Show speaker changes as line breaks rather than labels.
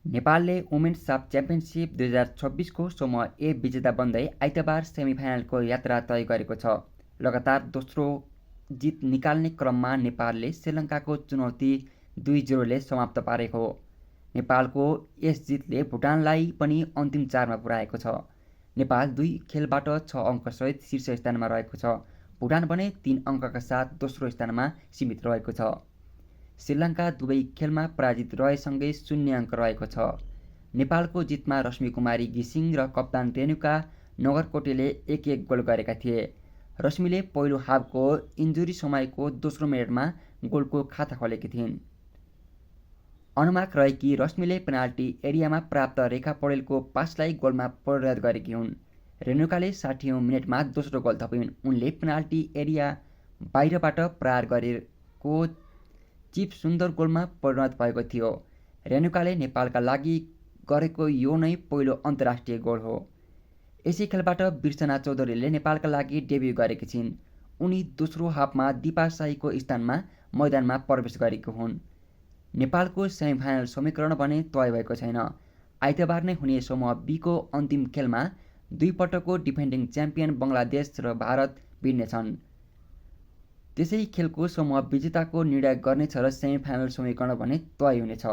नेपालले वुमेन्स साफ च्याम्पियनसिप 2026को समूह ए विजेता बन्दै आइतबार सेमिफाइनलको यात्रा तय गरेको छ। लगातार दोस्रो जित निकाल्ने क्रममा नेपालले श्रीलङ्काको चुनौती 2-0ले समाप्त पारेको हो। नेपालको यस जितले भुटानलाई पनि अन्तिम 4मा पुर्याएको छ। नेपाल 2 खेलबाट 6 अङ्कसहित शीर्ष स्थानमा रहेको छ। भुटान भने 3 अङ्कका साथ दोस्रो स्थानमा सीमित रहेको छ। श्रीलङ्का दुवै खेलमा पराजित रहेसँगै 0 अङ्क रहेको छ। नेपालको जितमा रश्मि कुमारी घिसिङ र कप्तान रेणुका नगरकोटेले 1-1 गोल गरेका थिए। रश्मिले पहिलो हाफको इन्जुरी समयको दोस्रो मिनेटमा गोलको खाता खोलेकी थिइन्। अनुमान रहे कि रश्मिले पेनाल्टी एरियामा प्राप्त रेखा पौडेलको पासलाई गोलमा परिणत गरेकी हुन्। रेणुकाले 60औं मिनेटमा दोस्रो गोल थपिन्। उनले पेनाल्टी एरिया बाहिरबाट प्रहार गरेको चिप सुन्दर गोलमा परिणत भएको थियो। रेणुकाले नेपालका लागि गरेको यो नै पहिलो अन्तर्राष्ट्रिय गोल हो। यसै खेलबाट बिर्सना चौधरीले नेपालका लागि डेब्यु गरेकी छिन्। उनी दोस्रो हाफमा दिपा शाहीको स्थानमा मैदानमा प्रवेश गरेकी हुन्। नेपालको सेमिफाइनल समीकरण भने तय भएको छैन। आइतबार नै हुने समूह बीको अन्तिम खेलमा 2 पटकको डिफेन्डिङ च्याम्पियन बङ्गलादेश र भारत भिड्नेछन्। त्यसै खेलको समूह विजेताको निर्णय गर्नेछ र सेमिफाइनल समीकरण भने तय हुनेछ।